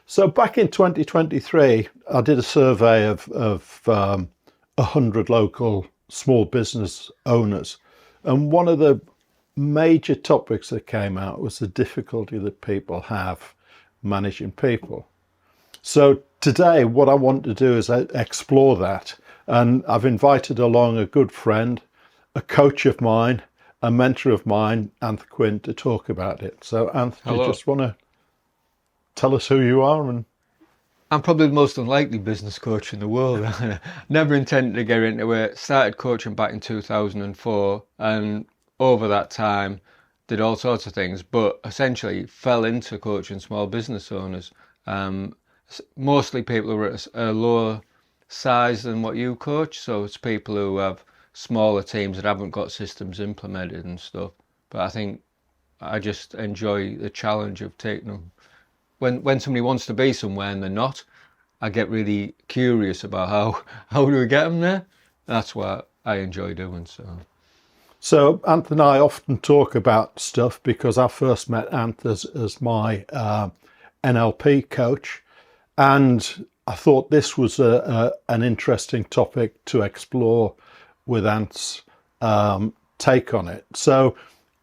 So back in 2023, I did a survey of 100 local small business owners. And one of the major topics that came out was the difficulty that people have managing people. So today, what I want to do is explore that. And I've invited along a good friend, a coach of mine, a mentor of mine, Anth Quinn, to talk about it. So Anth, do you Hello. just want to tell us who you are? And I'm probably the most unlikely business coach in the world. Never intended to get into it. Started coaching back in 2004, and over that time did all sorts of things, but essentially fell into coaching small business owners. Mostly people who are at a lower size than what you coach, so it's people who have smaller teams that haven't got systems implemented and stuff. But I think I just enjoy the challenge of taking them. When somebody wants to be somewhere and they're not, I get really curious about how do we get them there. That's what I enjoy doing. so Anth and I often talk about stuff because I first met Anth as my NLP coach, and I thought this was an interesting topic to explore with Anth's take on it. So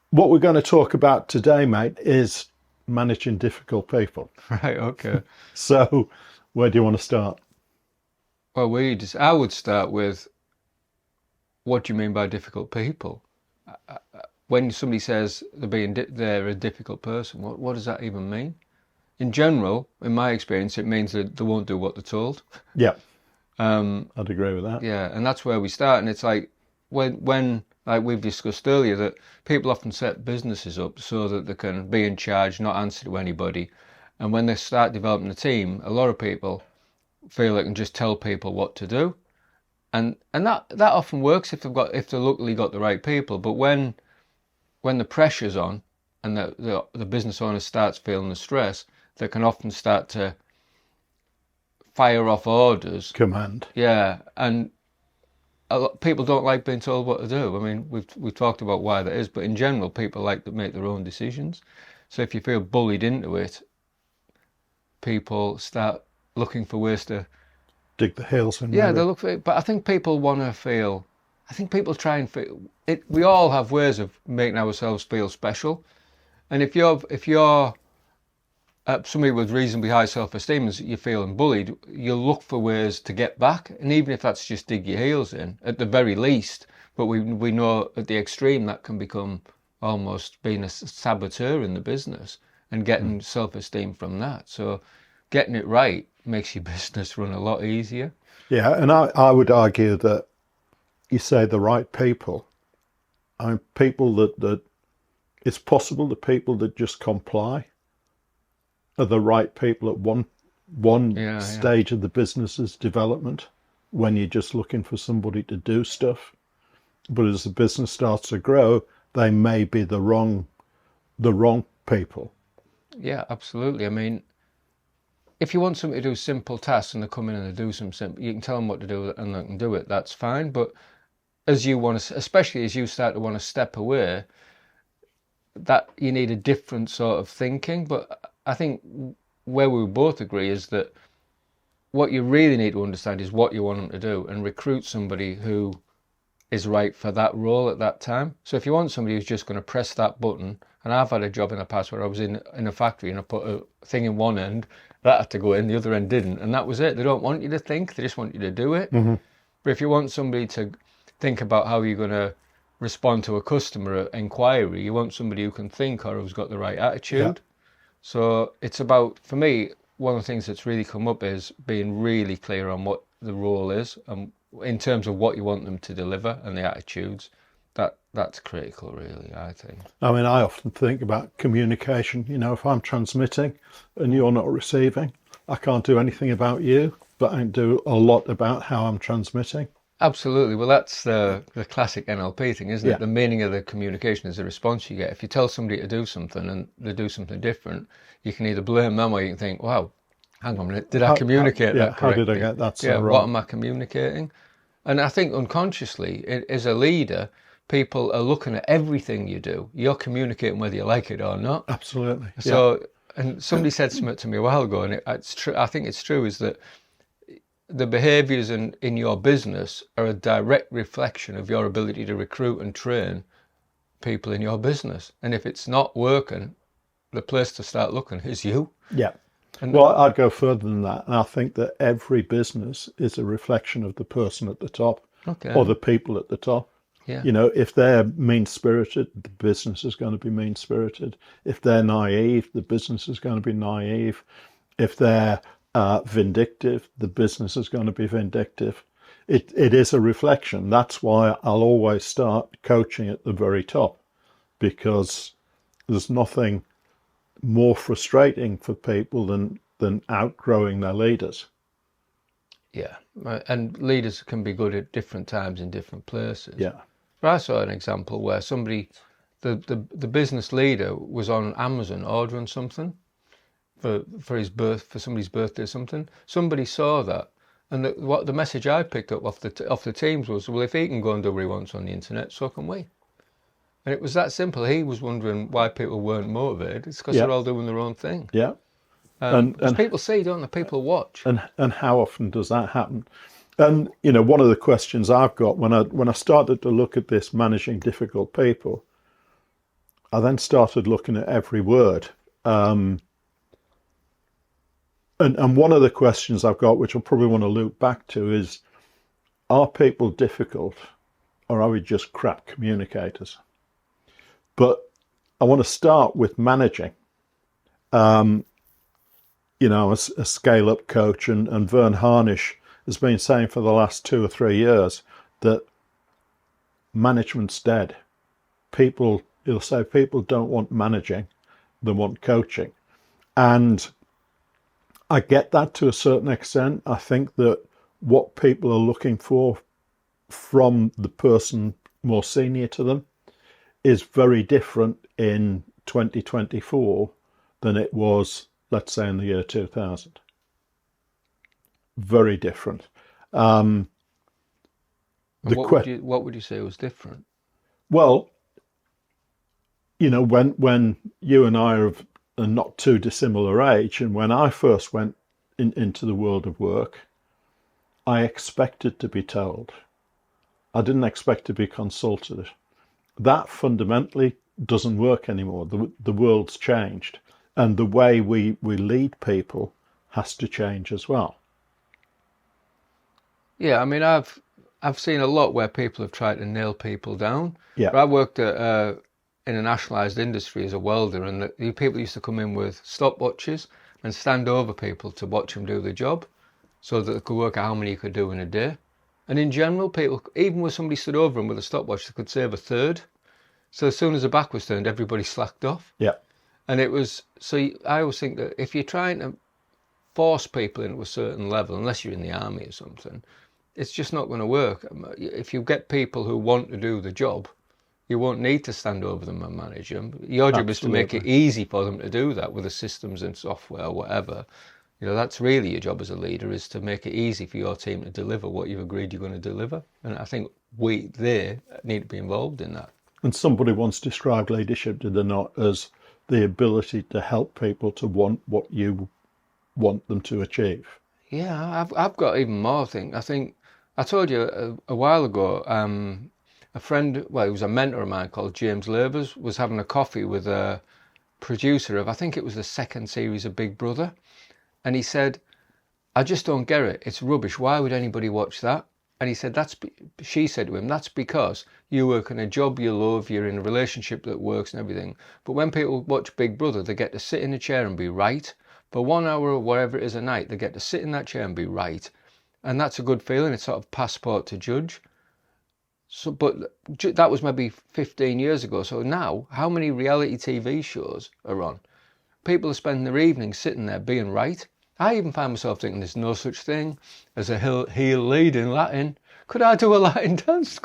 what we're going to talk about today, mate, is managing difficult people. Right, okay. So where do you want to start? Well, I would start with, what do you mean by difficult people? When somebody says they're a difficult person, what does that even mean? In general, in my experience, it means that they won't do what they're told. Yeah, I'd agree with that. Yeah, and that's where we start. And it's like when like we've discussed earlier, that people often set businesses up so that they can be in charge, not answer to anybody. And when they start developing a team, a lot of people feel they can just tell people what to do, and that often works if they've luckily got the right people. But when the pressure's on and the business owner starts feeling the stress, they can often start to fire off orders. Command. Yeah, and people don't like being told what to do. I mean, we've talked about why that is, but in general, people like to make their own decisions. So if you feel bullied into it, people start looking for ways to dig the heels in. Yeah, maybe. they look for it. But I think people want to feel. I think people try and feel it. We all have ways of making ourselves feel special, and if you're somebody with reasonably high self-esteem and you're feeling bullied, you'll look for ways to get back, and even if that's just dig your heels in, at the very least. But we know at the extreme that can become almost being a saboteur in the business and getting self-esteem from that. So getting it right makes your business run a lot easier. Yeah, and I would argue that you say the right people. I mean, people that it's possible the people that just comply are the right people at one stage of the business's development, when you're just looking for somebody to do stuff. But as the business starts to grow, they may be the wrong people. Yeah, absolutely. I mean, if you want somebody to do simple tasks and they come in and they do some simple, you can tell them what to do and they can do it. That's fine. But as you want to, especially as you start to want to step away, that you need a different sort of thinking. But I think where we both agree is that what you really need to understand is what you want them to do, and recruit somebody who is right for that role at that time. So if you want somebody who's just going to press that button, and I've had a job in the past where I was in a factory and I put a thing in one end, that had to go in, the other end didn't, and that was it. They don't want you to think, they just want you to do it. Mm-hmm. But if you want somebody to think about how you're going to respond to a customer inquiry, you want somebody who can think or who's got the right attitude. Yeah. So it's about, for me, one of the things that's really come up is being really clear on what the role is, and in terms of what you want them to deliver and the attitudes. That's critical, really, I think. I mean, I often think about communication. You know, if I'm transmitting and you're not receiving, I can't do anything about you, but I can do a lot about how I'm transmitting. Absolutely. Well, that's the classic NLP thing, isn't it? Yeah. The meaning of the communication is the response you get. If you tell somebody to do something and they do something different, you can either blame them or you can think, wow, hang on a minute, did I communicate that correctly? How did I get that so wrong? What am I communicating? And I think unconsciously, as a leader, people are looking at everything you do. You're communicating whether you like it or not. Absolutely. So And somebody said something to me a while ago, and it's true. I think it's true. Is that the behaviours in your business are a direct reflection of your ability to recruit and train people in your business. And if it's not working, the place to start looking is you. Yeah. And Well, I'd go further than that. And I think that every business is a reflection of the person at the top or the people at the top. Yeah. You know, if they're mean-spirited, the business is going to be mean-spirited. If they're naive, the business is going to be naive. If they're vindictive, the business is going to be vindictive. It is a reflection. That's why I'll always start coaching at the very top, because there's nothing more frustrating for people than outgrowing their leaders. Yeah, and leaders can be good at different times in different places. Yeah. But I saw an example where somebody, the business leader was on Amazon ordering something for somebody's birthday or something. Somebody saw that, and what the message I picked up off the teams was, well, if he can go and do what he wants on the internet, so can we. And it was that simple. He was wondering why people weren't motivated. It's because they're all doing their own thing. Yeah. And people see, don't they? People watch. And how often does that happen? And you know, one of the questions I've got when I started to look at this, managing difficult people, I then started looking at every word. And one of the questions I've got, which I probably want to loop back to, is: are people difficult, or are we just crap communicators? But I want to start with managing. You know, a scale-up coach, and Vern Harnish has been saying for the last 2 or 3 years that management's dead. He'll say people don't want managing, they want coaching. And I get that to a certain extent. I think that what people are looking for from the person more senior to them is very different in 2024 than it was, let's say, in the year 2000. Very different. What would you say was different? Well, you know, when you and I are not too dissimilar age, and when I first went into the world of work, I expected to be told. I didn't expect to be consulted. That fundamentally doesn't work anymore. The world's changed, and the way we lead people has to change as well. Yeah, I mean, I've seen a lot where people have tried to nail people down. Yeah. But I worked in a nationalised industry as a welder, and the people used to come in with stopwatches and stand over people to watch them do the job, so that they could work out how many you could do in a day. And in general, people, even when somebody stood over them with a stopwatch, they could save a third. So as soon as the back was turned, everybody slacked off. Yeah. And it was, I always think that if you're trying to force people into a certain level, unless you're in the army or something, it's just not going to work. If you get people who want to do the job, you won't need to stand over them and manage them. Your job is to make it easy for them to do that with the systems and software or whatever. You know, that's really your job as a leader, is to make it easy for your team to deliver what you've agreed you're going to deliver. And I think they need to be involved in that. And somebody once described leadership, did they not, as the ability to help people to want what you want them to achieve. Yeah, I've got even more things. I think I told you a while ago, a friend, well, he was a mentor of mine called James Labers, was having a coffee with a producer of, I think it was the second series of Big Brother. And he said, I just don't get it. It's rubbish. Why would anybody watch that? And he said, she said to him, that's because you work in a job you love, you're in a relationship that works and everything. But when people watch Big Brother, they get to sit in a chair and be right. For 1 hour or whatever it is a night, they get to sit in that chair and be right. And that's a good feeling. It's sort of passport to judge. So, but that was maybe 15 years ago. So now, how many reality TV shows are on? People are spending their evenings sitting there being right. I even find myself thinking there's no such thing as a heel lead in Latin. Could I do a Latin dance?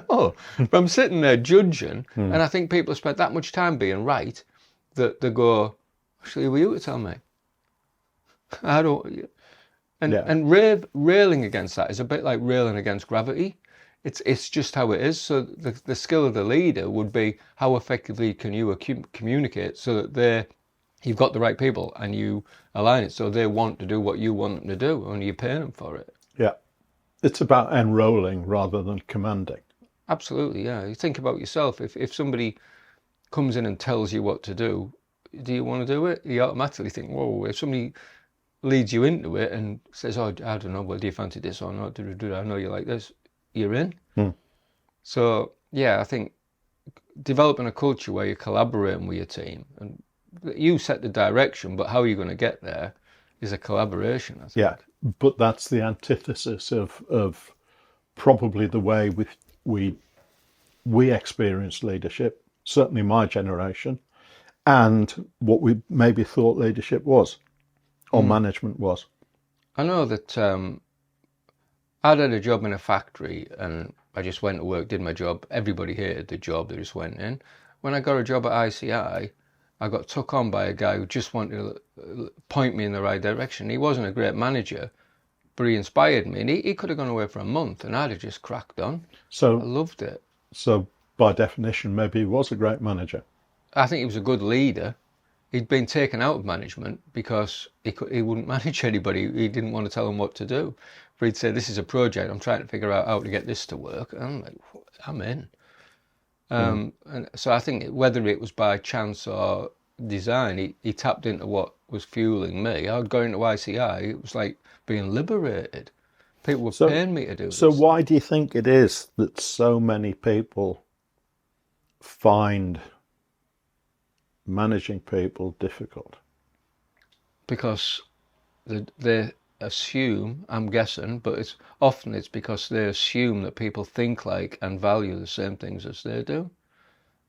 No. But I'm sitting there judging, and I think people have spent that much time being right that they go, actually, were you to tell me? I don't. And railing against that is a bit like railing against gravity. It's just how it is. So the skill of the leader would be, how effectively can you communicate so that they you've got the right people and you align it so they want to do what you want them to do and you pay them for it. Yeah. It's about enrolling rather than commanding. Absolutely, yeah. You think about yourself. If somebody comes in and tells you what to do you want to do it? You automatically think, whoa, if somebody leads you into it and says, oh, I don't know, well, do you fancy this or not? I know you like this. You're in. So, yeah, I think developing a culture where you're collaborating with your team and you set the direction, but how are you going to get there is a collaboration, I think. Yeah, but that's the antithesis of probably the way we experience leadership, certainly my generation, and what we maybe thought leadership was, or management was. I know that I'd had a job in a factory and I just went to work, did my job. Everybody hated the job, they just went in. When I got a job at ICI, I got took on by a guy who just wanted to point me in the right direction. He wasn't a great manager, but he inspired me. And he could have gone away for a month and I'd have just cracked on. So I loved it. So by definition, maybe he was a great manager. I think he was a good leader. He'd been taken out of management because he wouldn't manage anybody. He didn't want to tell them what to do. But he'd say, this is a project. I'm trying to figure out how to get this to work. And I'm like, I'm in. And so I think whether it was by chance or design, he tapped into what was fueling me. I'd go into ICI. It was like being liberated. People were paying me to do this. So why do you think it is that so many people find managing people difficult? Because they assume, I'm guessing, but it's because they assume that people think like and value the same things as they do.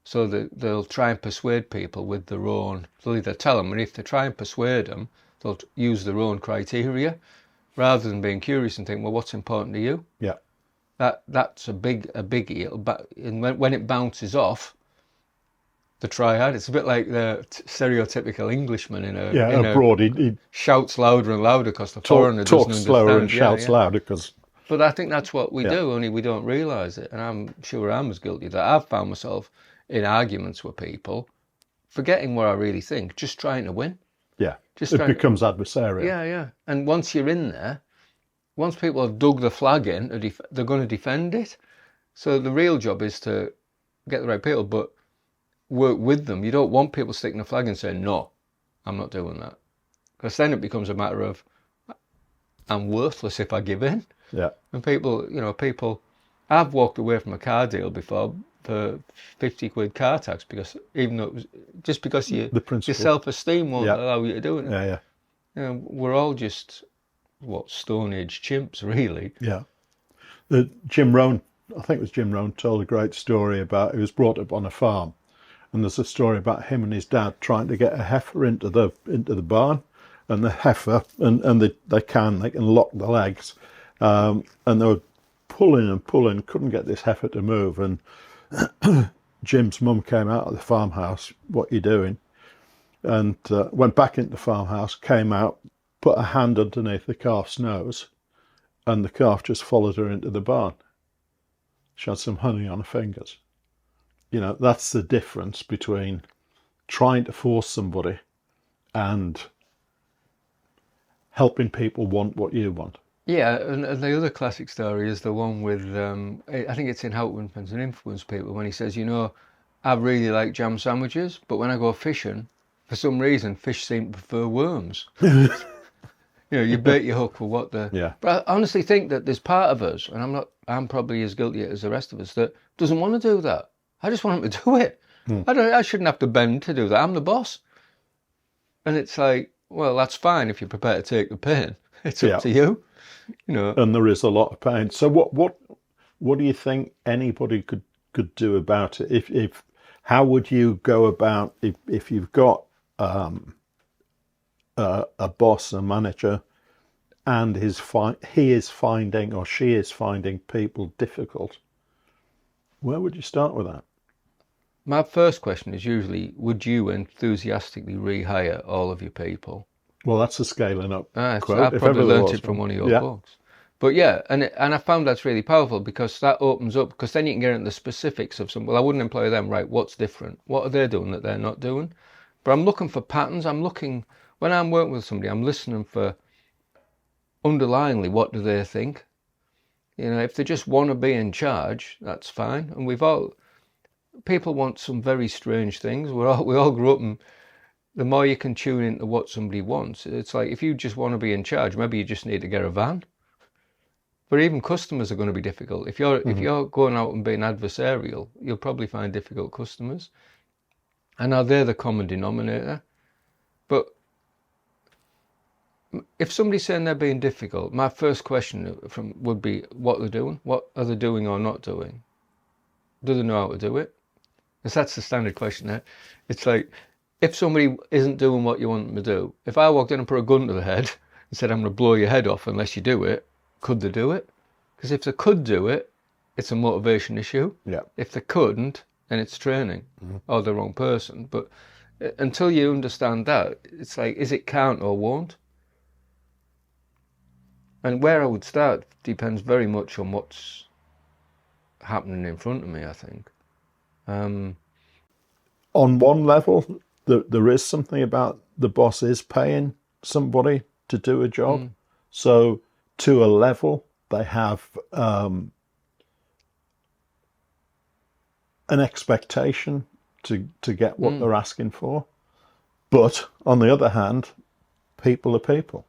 So they'll try and persuade people with their own, they'll either tell them, and if they try and persuade them, they'll use their own criteria rather than being curious and think, well, what's important to you? Yeah. That's a biggie. And when it bounces off the triad, it's a bit like the stereotypical Englishman in abroad. He shouts louder and louder because the foreigner doesn't understand. Talks slower and shouts louder because. But I think that's what we do, only we don't realise it. And I'm sure I'm as guilty of that. I've found myself in arguments with people, forgetting what I really think, just trying to win. Yeah, it becomes adversarial. Yeah. And once you're in there, once people have dug the flag in, they're going to defend it. So the real job is to get the right people, but work with them. You don't want people sticking the flag and saying, no, I'm not doing that. Because then it becomes a matter of, I'm worthless if I give in. Yeah. And people, I've walked away from a car deal before for 50 quid car tax because even though it was just because your self-esteem won't allow you to do it. Yeah. We're all just Stone Age chimps, really. Yeah. Jim Rohn, I think it was Jim Rohn, told a great story about he was brought up on a farm, and there's a story about him and his dad trying to get a heifer into the barn, and the heifer and they can lock the legs, and they were pulling and pulling, couldn't get this heifer to move, and Jim's mum came out of the farmhouse, what are you doing? And went back into the farmhouse, came out, put a hand underneath the calf's nose, and the calf just followed her into the barn. She had some honey on her fingers. That's the difference between trying to force somebody and helping people want what you want. Yeah, and the other classic story is the one with, I think it's in How to Influence People, when he says, I really like jam sandwiches, but when I go fishing, for some reason, fish seem to prefer worms. You bait your hook for what the... Yeah. But I honestly think that there's part of us, and I'm probably as guilty as the rest of us, that doesn't want to do that. I just want them to do it. I shouldn't have to bend to do that. I'm the boss. And it's like, well, that's fine if you're prepared to take the pain. It's up to you. And there is a lot of pain. So what do you think anybody could do about it? If how would you go about if you've got a boss, a manager, and he is finding or she is finding people difficult? Where would you start with that? My first question is usually, would you enthusiastically rehire all of your people? Well, that's a scaling up quote. I probably learned it from one of your books. But and I found that's really powerful because that opens up, because then you can get into the specifics of well, I wouldn't employ them, right? What's different? What are they doing that they're not doing? But I'm looking for patterns. When I'm working with somebody, I'm listening for underlyingly what do they think. If they just want to be in charge, that's fine. And people want some very strange things. We all grew up, and the more you can tune into what somebody wants, it's like if you just want to be in charge, maybe you just need to get a van. But even customers are going to be difficult. If you're going out and being adversarial, you'll probably find difficult customers. And are they the common denominator? But if somebody's saying they're being difficult, my first question would be what they're doing. What are they doing or not doing? Do they know how to do it? Because that's the standard question there. It's like, if somebody isn't doing what you want them to do, if I walked in and put a gun to the head and said, I'm going to blow your head off unless you do it, could they do it? Because if they could do it, it's a motivation issue. Yeah. If they couldn't, then it's training or the wrong person. But until you understand that, it's like, is it can't or won't? And where I would start depends very much on what's happening in front of me, I think. On one level, there is something about the boss is paying somebody to do a job. So to a level, they have an expectation to get what they're asking for. But on the other hand, people are people,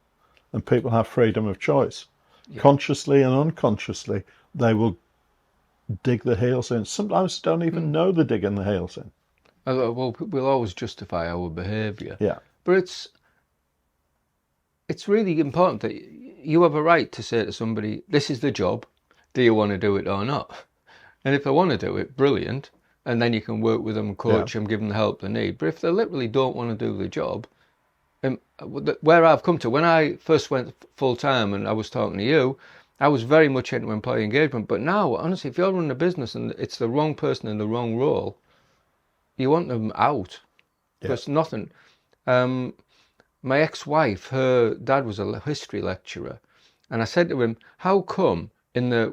and people have freedom of choice. Yeah. Consciously and unconsciously, they will dig their heels in. Sometimes they don't even know they're digging their heels in. Well, we'll always justify our behaviour. Yeah. But it's really important that you have a right to say to somebody, this is the job, do you want to do it or not? And if they want to do it, brilliant. And then you can work with them, coach them, give them the help they need. But if they literally don't want to do the job, where I've come to, when I first went full-time and I was talking to you, I was very much into employee engagement. But now, honestly, if you're running a business and it's the wrong person in the wrong role, you want them out. Because nothing. My ex-wife, her dad was a history lecturer. And I said to him, how come in the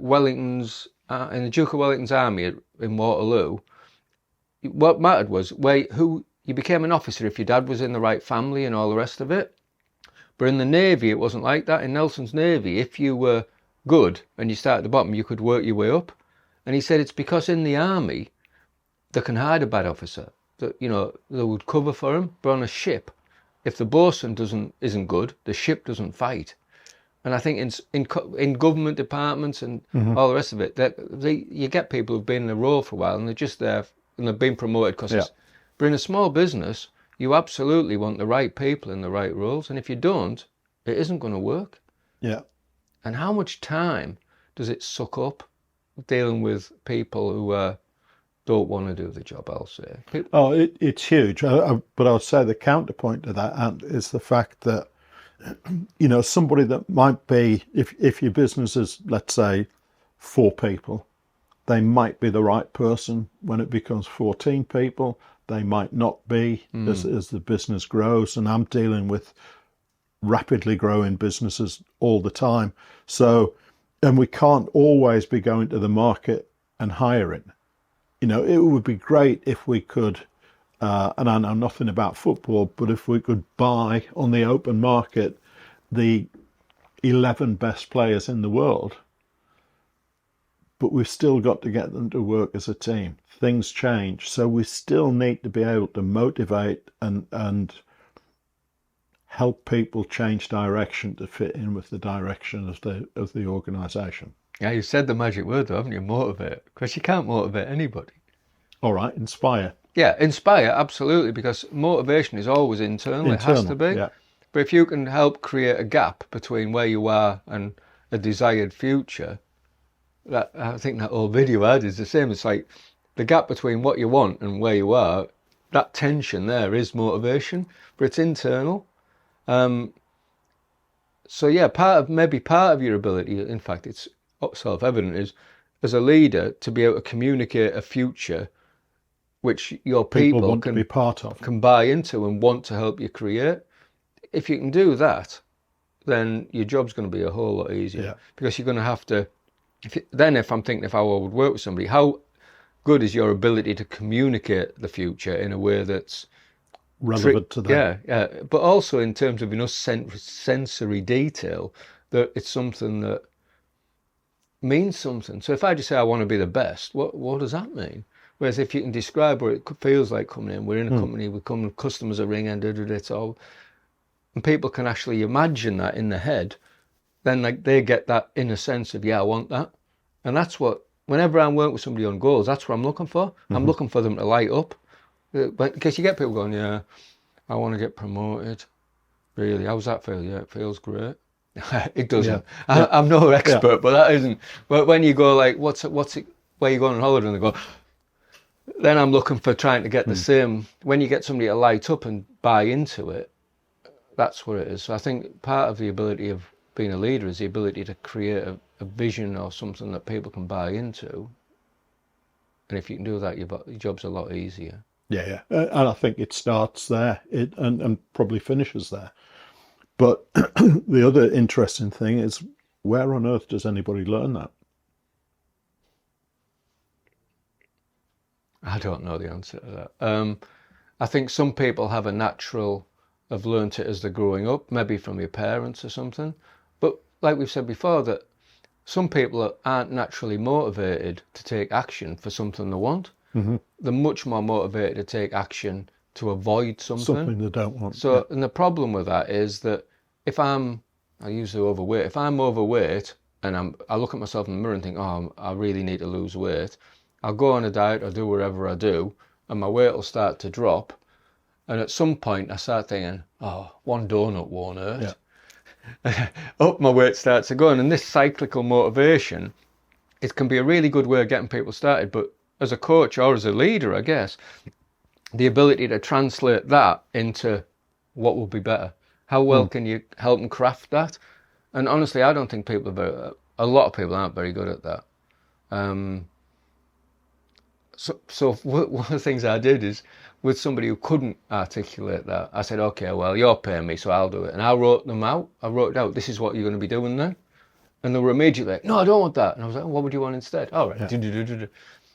Duke of Wellington's army in Waterloo, what mattered was who you became an officer if your dad was in the right family and all the rest of it. But in the Navy, it wasn't like that. In Nelson's Navy, if you were good and you started at the bottom, you could work your way up. And he said it's because in the army, they can hide a bad officer. They would cover for him. But on a ship, if the bosun isn't good, the ship doesn't fight. And I think in government departments and all the rest of it, you get people who've been in a role for a while and they're just there and they've been promoted because but in a small business, you absolutely want the right people in the right roles. And if you don't, it isn't going to work. Yeah. And how much time does it suck up dealing with people who don't want to do the job, I'll say? It's huge. But I would say the counterpoint to that is the fact that, somebody that might be, if your business is, let's say, 4 people, they might be the right person when it becomes 14 people. They might not be as the business grows. And I'm dealing with rapidly growing businesses all the time. So, and we can't always be going to the market and hiring. It would be great if we could, and I know nothing about football, but if we could buy on the open market the 11 best players in the world, but we've still got to get them to work as a team. Things change, so we still need to be able to motivate and help people change direction to fit in with the direction of the organisation. Yeah, you said the magic word, though, haven't you? Motivate. Because you can't motivate anybody. All right, inspire. Yeah, inspire, absolutely, because motivation is always internal. It has to be. Yeah. But if you can help create a gap between where you are and a desired future, I think that whole video I did is the same. It's like the gap between what you want and where you are, that tension there is motivation, but it's internal. So yeah, part of your ability, in fact, it's self-evident, is as a leader to be able to communicate a future which your people want to be part of, can buy into and want to help you create. If you can do that, then your job's going to be a whole lot easier, because you're going to have to. If I'm thinking if I would work with somebody, how good is your ability to communicate the future in a way that's relevant to them. Yeah. But also in terms of enough sensory detail that it's something that means something. So if I just say I want to be the best, what does that mean? Whereas if you can describe what it feels like coming in, we're in a company, we come, customers are ringing, it's all, and people can actually imagine that in their head, then like they get that inner sense of, yeah, I want that. And that's what, whenever I'm working with somebody on goals, that's what I'm looking for. I'm looking for them to light up. Because you get people going, yeah, I want to get promoted. Really, how's that feel? Yeah, it feels great. It doesn't. Yeah. I'm no expert, but that isn't. But when you go like, what's it? Where you going on holiday? And they go, then I'm looking for trying to get the same. When you get somebody to light up and buy into it, that's what it is. So I think part of the ability of being a leader is the ability to create a vision or something that people can buy into. And if you can do that, your job's a lot easier. Yeah. And I think it starts there and probably finishes there. But the other interesting thing is, where on earth does anybody learn that? I don't know the answer to that. I think some people have learnt it as they're growing up, maybe from your parents or something. But like we've said before, that some people aren't naturally motivated to take action for something they want. They're much more motivated to take action to avoid something they don't want. So, and the problem with that is that if I use the overweight, if I'm overweight and I look at myself in the mirror and think, oh, I really need to lose weight, I'll go on a diet or do whatever I do, and my weight will start to drop. And at some point I start thinking, oh, one donut won't hurt. Up my weight starts to go. And this cyclical motivation, it can be a really good way of getting people started. But as a coach or as a leader, I guess, the ability to translate that into what will be better. How well can you help them craft that? And honestly, I don't think a lot of people aren't very good at that. So one of the things I did is, with somebody who couldn't articulate that, I said, okay, well, you're paying me, so I'll do it. And I wrote them out. I wrote it out. This is what you're going to be doing then. And they were immediately like, no, I don't want that. And I was like, what would you want instead? All right. Yeah.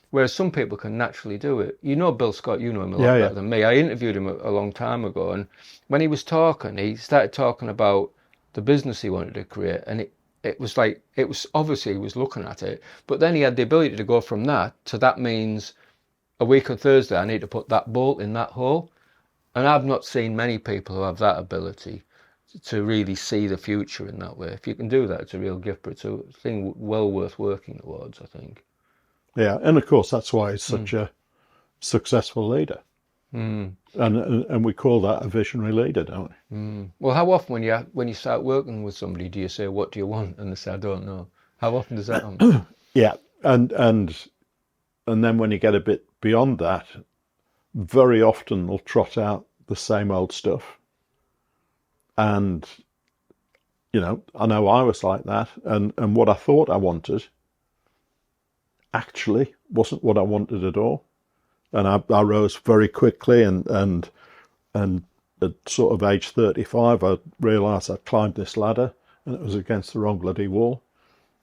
Whereas some people can naturally do it. You know Bill Scott, you know him a lot better than me. I interviewed him a long time ago, and when he was talking, he started talking about the business he wanted to create, and it was obviously he was looking at it, but then he had the ability to go from that to, that means a week on Thursday I need to put that bolt in that hole. And I've not seen many people who have that ability to really see the future in that way. If you can do that, it's a real gift, but it's a thing well worth working towards, I think. Yeah, and of course that's why he's such a successful leader. And we call that a visionary leader, don't we? Well, how often when you start working with somebody do you say, what do you want? And they say, I don't know. How often does that happen? Yeah, and then when you get a bit beyond that, very often they'll trot out the same old stuff. And, I know I was like that, and what I thought I wanted actually wasn't what I wanted at all. And I rose very quickly, and at sort of age 35, I realised I'd climbed this ladder and it was against the wrong bloody wall.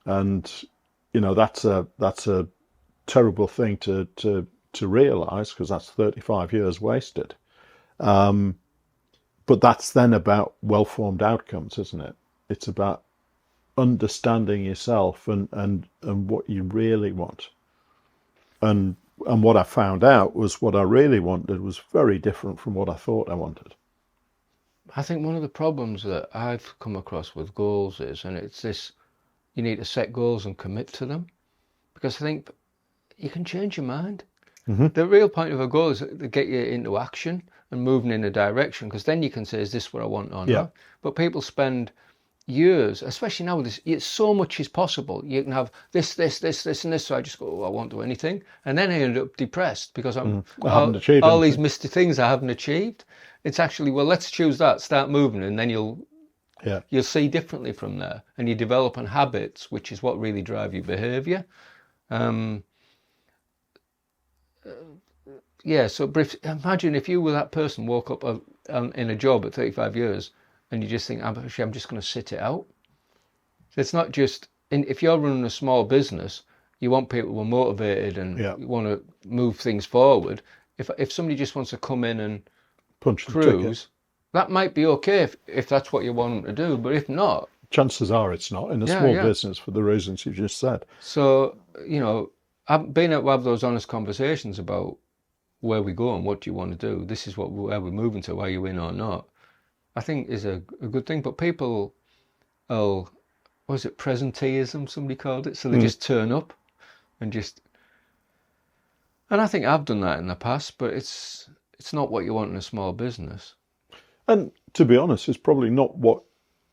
And, that's a terrible thing to realise, because that's 35 years wasted. But that's then about well-formed outcomes, isn't it? It's about understanding yourself and what you really want. And what I found out was what I really wanted was very different from what I thought I wanted. I think one of the problems that I've come across with goals is, and it's this, you need to set goals and commit to them. Because I think you can change your mind. The real point of a goal is to get you into action and moving in a direction, because then you can say, is this what I want or not? But people spend years, especially now with this, so much is possible. You can have this, and this. So I just go, I won't do anything. And then I end up depressed because I haven't achieved all these misty things I haven't achieved. It's actually, well, let's choose that, start moving, and then you'll see differently from there. And you develop on habits, which is what really drive your behaviour. So imagine if you were that person, woke up in a job at 35 years and you just think, I'm just going to sit it out. So it's not just, if you're running a small business, you want people who are motivated and you want to move things forward. If somebody just wants to come in and punch the ticket. crews, that might be okay if that's what you want them to do. But if not, Chances are it's not in a Yeah, small yeah. business for the reasons you just said. so, I've been able to have those honest conversations about where we go and what do you want to do. This is where we're moving to. Are you in or not? I think is a good thing. But people, what was it, presenteeism? Somebody called it. So they just turn up and just. And I think I've done that in the past, but it's not what you want in a small business. And to be honest, it's probably not what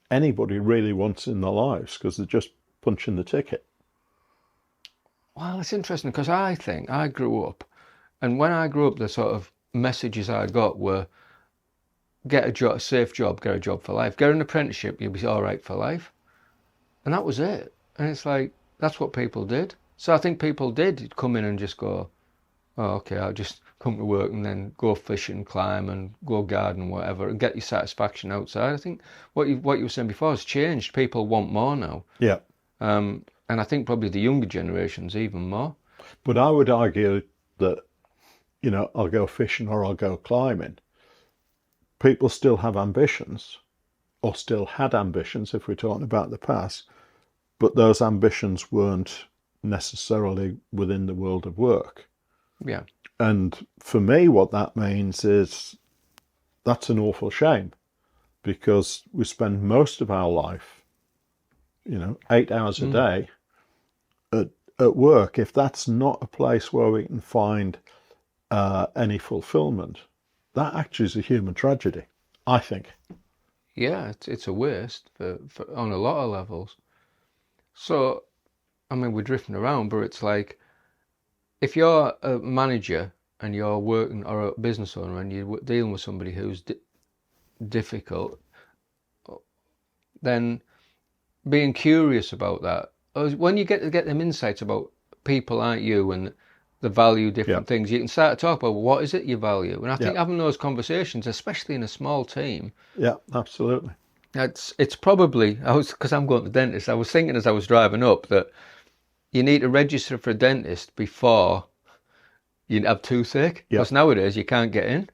anybody really wants in their lives, because they're just punching the ticket. Well, it's interesting because I think I grew up, and when I grew up, the sort of messages I got were get a job, safe job, get a job for life, get an apprenticeship, you'll be all right for life. And that was it. And it's like, that's what people did. So I think people did come in and just go, oh, okay, I'll just come to work and then go fishing, climb and go garden, whatever, and get your satisfaction outside. I think what you were saying before has changed. People want more now. Yeah. And I think probably the younger generations even more. But I would argue that, I'll go fishing or I'll go climbing. People still have ambitions, or still had ambitions if we're talking about the past, but those ambitions weren't necessarily within the world of work. Yeah. And for me, what that means is that's an awful shame, because we spend most of our life, 8 hours a day at work. If that's not a place where we can find any fulfillment, that actually is a human tragedy, I think. Yeah, it's a waste for on a lot of levels. So, I mean, we're drifting around, but it's like, if you're a manager and you're working, or a business owner, and you're dealing with somebody who's difficult, then being curious about that, when you get to get them insights about people, aren't you, and the value different things, you can start to talk about what is it you value. And I think having those conversations, especially in a small team, Yeah, absolutely. it's probably, because I'm going to the dentist, I was thinking as I was driving up that you need to register for a dentist before you have toothache, because nowadays you can't get in.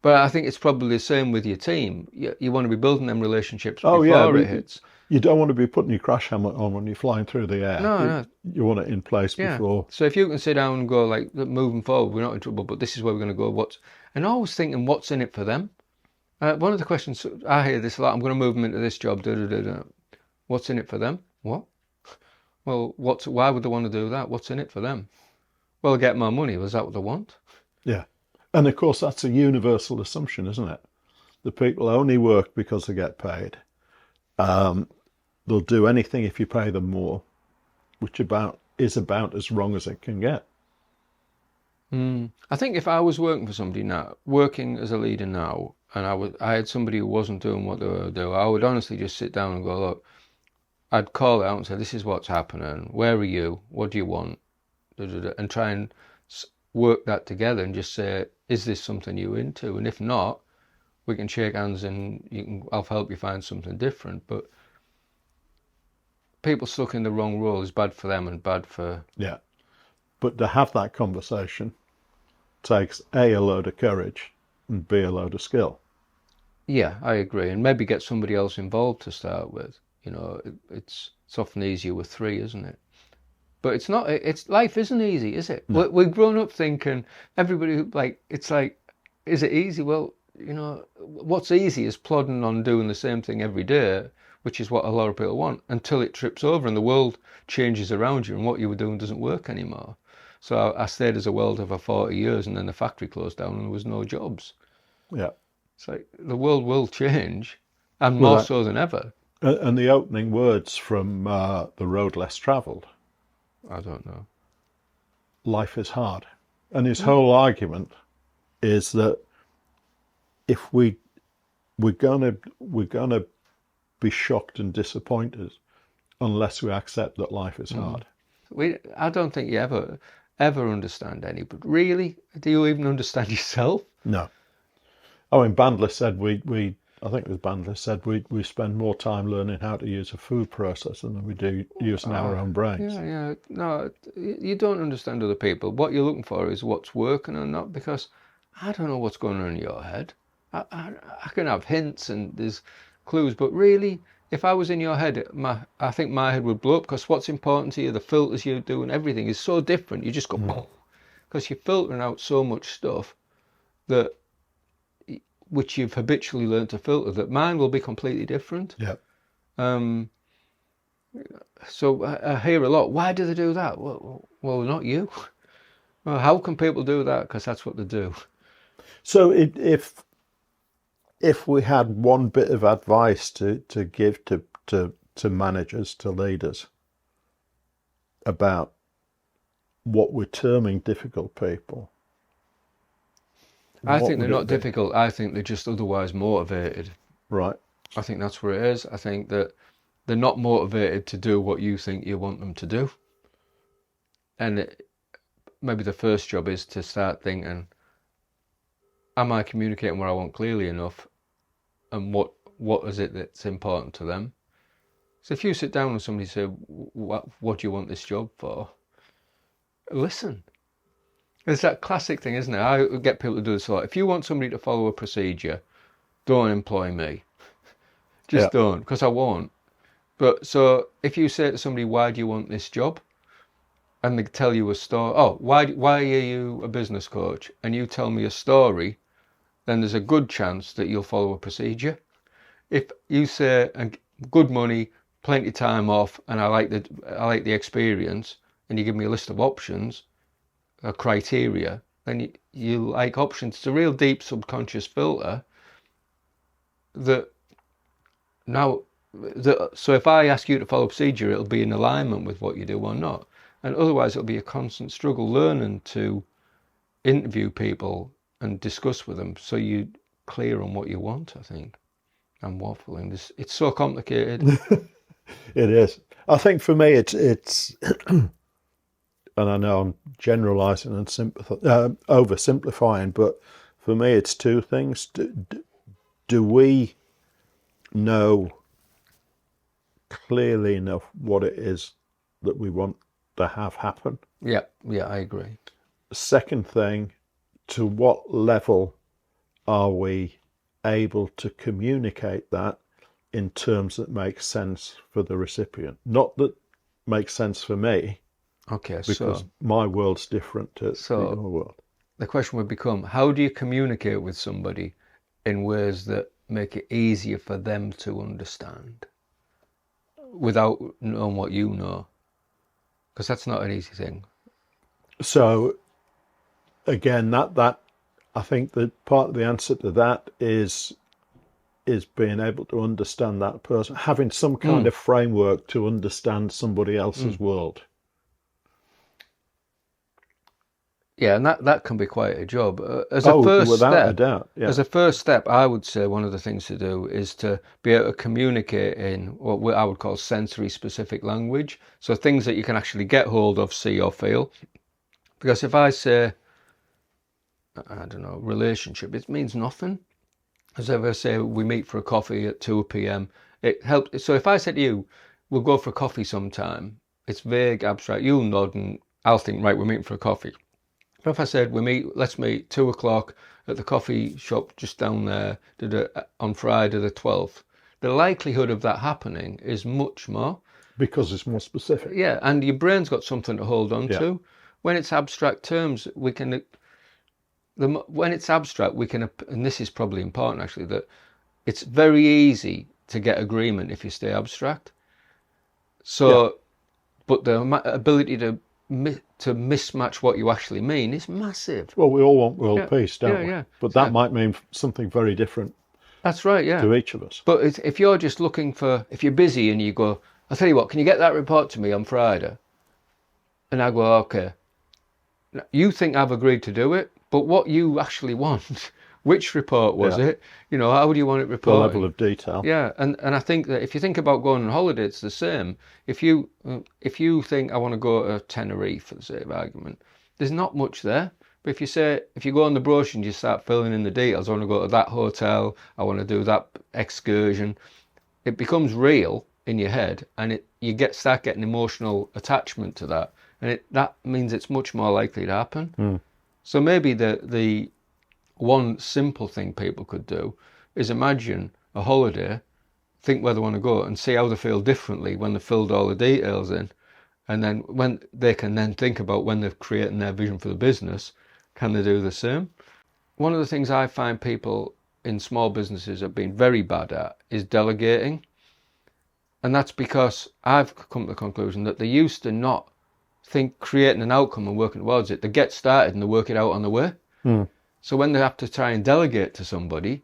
But I think it's probably the same with your team. You want to be building them relationships before it hits. You don't want to be putting your crash helmet on when you're flying through the air. No. You want it in place before. So if you can sit down and go, like, moving forward, we're not in trouble, but this is where we're going to go. And always thinking, what's in it for them? One of the questions, I hear this a lot, I'm going to move them into this job, What's in it for them? What? Well, why would they want to do that? What's in it for them? Well, get more money. Was that what they want? Yeah. And of course, that's a universal assumption, isn't it? The people only work because they get paid. They'll do anything if you pay them more, which is about as wrong as it can get. I think if I was working for somebody now, working as a leader now, and I had somebody who wasn't doing what they were doing, I would honestly just sit down and go, look, I'd call it out and say, this is what's happening. Where are you? What do you want? And try and work that together and just say, is this something you're into? And if not, we can shake hands and I'll help you find something different. But people stuck in the wrong role is bad for them and bad for... Yeah. But to have that conversation takes A load of courage, and B, a load of skill. Yeah, I agree. And maybe get somebody else involved to start with. It's often easier with three, isn't it? But it's not. Life isn't easy, is it? No. We've grown up thinking everybody, it's like, is it easy? Well, what's easy is plodding on doing the same thing every day, which is what a lot of people want, until it trips over and the world changes around you and what you were doing doesn't work anymore. So I stayed as a welder for 40 years and then the factory closed down and there was no jobs. Yeah. It's like the world will change, and more so than ever. And the opening words from The Road Less Travelled. I don't know. Life is hard. And his whole argument is that if we're gonna be shocked and disappointed unless we accept that life is hard. I don't think you ever understand anybody. Really? Do you even understand yourself? No. I mean, Bandler said I think it was Bandler said we spend more time learning how to use a food processor than we do using our own brains. Yeah. No, you don't understand other people. What you're looking for is what's working or not, because I don't know what's going on in your head. I can have hints and there's clues, but really, if I was in your head, I think my head would blow up, because what's important to you, the filters you do and everything is so different. You just go, because you're filtering out so much stuff that which you've habitually learned to filter, that mine will be completely different. Yeah. So I hear a lot, why do they do that? Well, not you. Well, how can people do that? Because that's what they do. So if we had one bit of advice to give to managers, to leaders, about what we're terming difficult people, I think they're not difficult. I think they're just otherwise motivated. Right. I think that's where it is. I think that they're not motivated to do what you think you want them to do. And maybe the first job is to start thinking, am I communicating what I want clearly enough? And what is it that's important to them? So if you sit down with somebody and say, what do you want this job for? Listen. It's that classic thing, isn't it? I get people to do this a lot. If you want somebody to follow a procedure, don't employ me. Just don't, because I won't. But so if you say to somebody, why do you want this job? And they tell you a story. Oh, why are you a business coach? And you tell me a story, then there's a good chance that you'll follow a procedure. If you say good money, plenty of time off, and I like the experience, and you give me a list of options, a criteria, then you like options. It's a real deep subconscious filter that now. So if I ask you to follow procedure, it'll be in alignment with what you do or not, and otherwise it'll be a constant struggle learning to interview people and discuss with them, so you're clear on what you want. I think I'm waffling. It's so complicated. It is. I think for me, it's and I know I'm generalising and oversimplifying, but for me, it's two things. Do we know clearly enough what it is that we want to have happen? Yeah, I agree. Second thing, to what level are we able to communicate that in terms that make sense for the recipient? Not that makes sense for me. Okay, because my world's different to your world. The question would become, how do you communicate with somebody in ways that make it easier for them to understand without knowing what you know? Because that's not an easy thing. So again, that I think that part of the answer to that is being able to understand that person, having some kind of framework to understand somebody else's world. Yeah, and that can be quite a job. Without a doubt. Yeah. As a first step, I would say one of the things to do is to be able to communicate in what I would call sensory specific language. So things that you can actually get hold of, see or feel. Because if I say, I don't know, relationship, it means nothing. As if I say we meet for a coffee at 2 p.m, it helps. So if I said to you, we'll go for a coffee sometime, it's vague, abstract. You'll nod and I'll think, right, we're meeting for a coffee. But if I said, let's meet 2 o'clock at the coffee shop just down there on Friday the 12th, the likelihood of that happening is much more. Because it's more specific. Yeah, and your brain's got something to hold on to. When it's abstract terms, when it's abstract, and this is probably important actually, that it's very easy to get agreement if you stay abstract. So, but the ability to mismatch what you actually mean is massive. Well, we all want world peace, don't we? Yeah. But that might mean something very different. That's right, yeah. To each of us. But if you're just looking if you're busy and you go, I'll tell you what, can you get that report to me on Friday? And I go, okay. You think I've agreed to do it, but what you actually want, which report was it? You know, how do you want it reported? The level of detail. Yeah, and I think that if you think about going on holiday, it's the same. If you think I want to go to Tenerife, for the sake of argument, there's not much there. But if you go on the brochure and you start filling in the details, I want to go to that hotel, I want to do that excursion, it becomes real in your head, and you start getting emotional attachment to that, and that means it's much more likely to happen. So maybe the one simple thing people could do is imagine a holiday, think where they want to go, and see how they feel differently when they've filled all the details in. And then when they can then think about when they're creating their vision for the business, can they do the same? One of the things I find people in small businesses have been very bad at is delegating. And that's because I've come to the conclusion that they used to not think creating an outcome and working towards it. They get started and they work it out on the way. So when they have to try and delegate to somebody,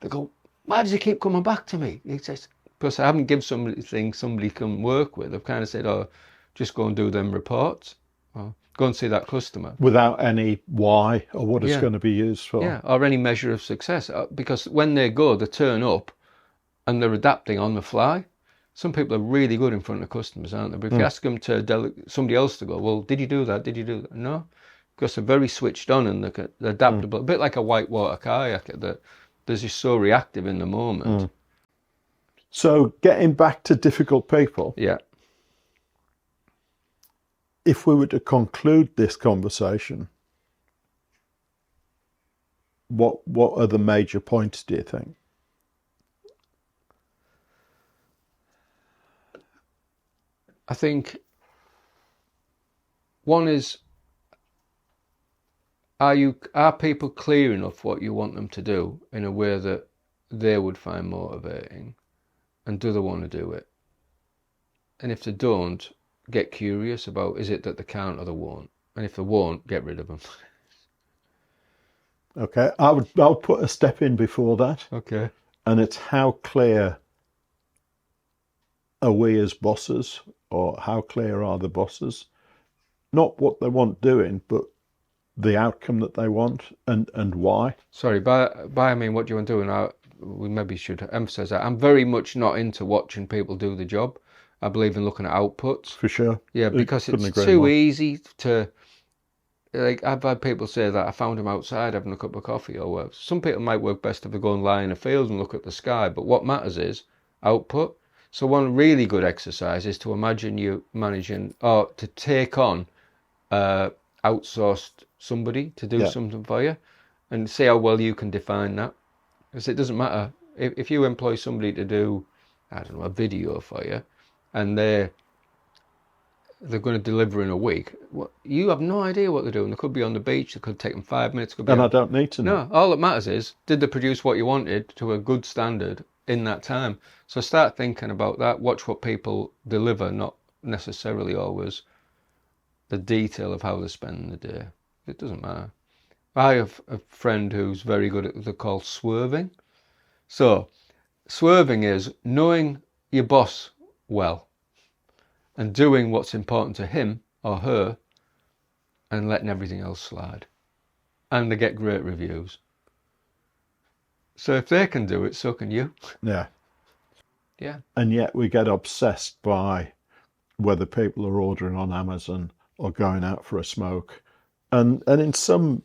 they go, why does he keep coming back to me? He says, because I haven't given somebody things somebody can work with. I've kind of said, oh, just go and do them reports. Or go and see that customer. Without any why or what it's Yeah. going to be used for. Yeah, or any measure of success. Because when they go, they turn up and they're adapting on the fly. Some people are really good in front of customers, aren't they? But if you ask them to somebody else to go, well, did you do that? Did you do that? No, because they're very switched on and they're adaptable. A bit like a whitewater kayaker, that they're just so reactive in the moment. So getting back to difficult people, Yeah. if we were to conclude this conversation, what are the major points, do you think? I think one is, are people clear enough what you want them to do in a way that they would find motivating, and do they want to do it? And if they don't, get curious about, is it that they can't or they won't? And if they won't, get rid of them. Okay, I would put a step in before that. Okay. And it's how clear are we as bosses, or how clear are the bosses? Not what they want doing, but the outcome that they want and why. Sorry, by I mean, what do you want to do? And we maybe should emphasise that. I'm very much not into watching people do the job. I believe in looking at outputs. For sure. Yeah, because Couldn't it's agree too more. easy to, like, I've had people say that I found him outside having a cup of coffee or whatever. Some people might work best if they go and lie in a field and look at the sky, but what matters is output. So one really good exercise is to imagine you managing, or to take on outsourced somebody to do something for you, and see how well you can define that. Because it doesn't matter if you employ somebody to do, I don't know, a video for you, and they're going to deliver in a week. You have no idea what they're doing. They could be on the beach. It could take them 5 minutes. Could be And I don't need to know. No, all that matters is, did they produce what you wanted to a good standard in that time? So start thinking about that. Watch what people deliver, not necessarily always the detail of how they're spending the day. It doesn't matter. I have a friend who's very good at what they call swerving. So swerving is knowing your boss well and doing what's important to him or her and letting everything else slide. And they get great reviews. So if they can do it, so can you. Yeah. Yeah. And yet we get obsessed by whether people are ordering on Amazon or going out for a smoke. And in some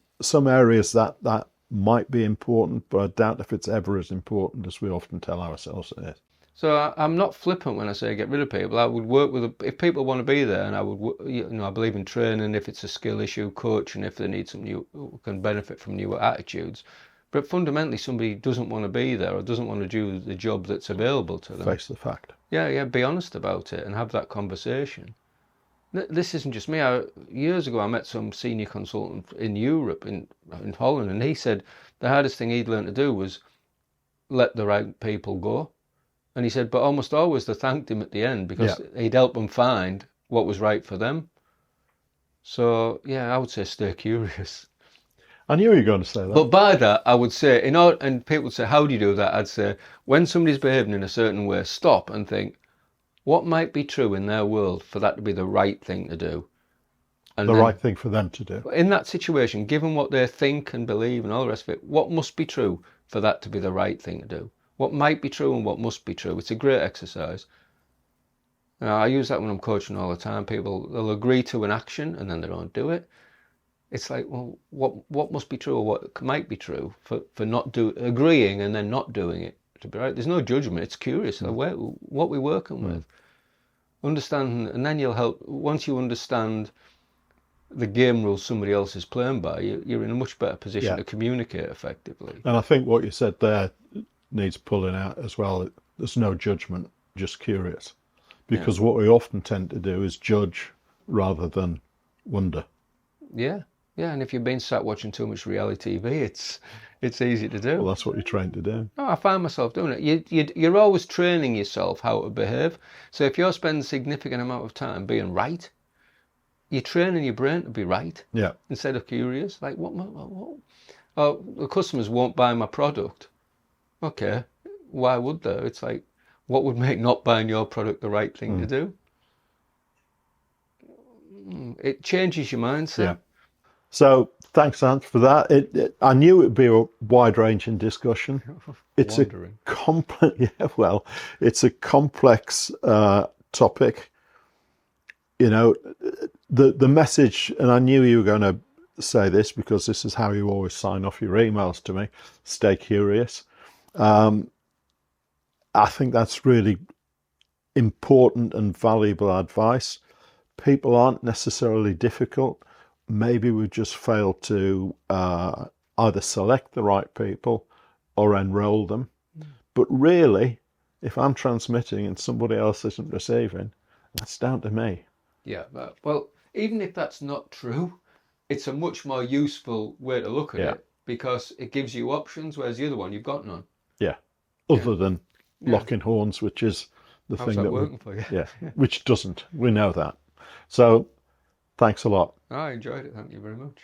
areas that might be important, but I doubt if it's ever as important as we often tell ourselves it is. So I'm not flippant when I say get rid of people. I would work with, if people want to be there, and I would, I believe in training if it's a skill issue, coaching if they need some new, can benefit from newer attitudes. But fundamentally, somebody doesn't want to be there or doesn't want to do the job that's available to them. Face the fact. Yeah, be honest about it and have that conversation. This isn't just me. Years ago, I met some senior consultant in Europe, in Holland, and he said the hardest thing he'd learned to do was let the right people go. And he said, but almost always they thanked him at the end because he'd help them find what was right for them. So, yeah, I would say stay curious. I knew you were going to say that. But by that, I would say, and people would say, how do you do that? I'd say, when somebody's behaving in a certain way, stop and think, what might be true in their world for that to be the right thing to do? And the right thing for them to do. In that situation, given what they think and believe and all the rest of it, what must be true for that to be the right thing to do? What might be true and what must be true? It's a great exercise. I use that when I'm coaching all the time. People, they'll agree to an action and then they don't do it. It's like, well, what must be true or what might be true for not agreeing and then not doing it to be right? There's no judgment. It's curious. What we're working with. Understanding, and then you'll help, once you understand the game rules somebody else is playing by, you're in a much better position Yeah. to communicate effectively. And I think what you said there needs pulling out as well. There's no judgment, just curious. Because what we often tend to do is judge rather than wonder. Yeah, yeah. And if you've been sat watching too much reality TV, it's easy to do. Well, that's what you're trained to do. No, I find myself doing it. You're always training yourself how to behave. So if you're spending a significant amount of time being right, you're training your brain to be right Yeah. instead of curious. Like, what? Oh, the customers won't buy my product. Okay, why would they? It's like, what would make not buying your product the right thing to do? It changes your mindset. Yeah. So thanks, Anth, for that. I knew it would be a wide-ranging discussion. It's Wandering. it's a complex topic. You know, the message, and I knew you were going to say this because this is how you always sign off your emails to me. Stay curious. I think that's really important and valuable advice. People aren't necessarily difficult. Maybe we've just failed to either select the right people or enroll them. But really, if I'm transmitting and somebody else isn't receiving, that's down to me. Yeah, well, even if that's not true, it's a much more useful way to look at it because it gives you options, whereas the other one, you've got none. Yeah. Other than locking horns, which is the How's thing that that working for you? which doesn't. We know that. So thanks a lot. I enjoyed it. Thank you very much.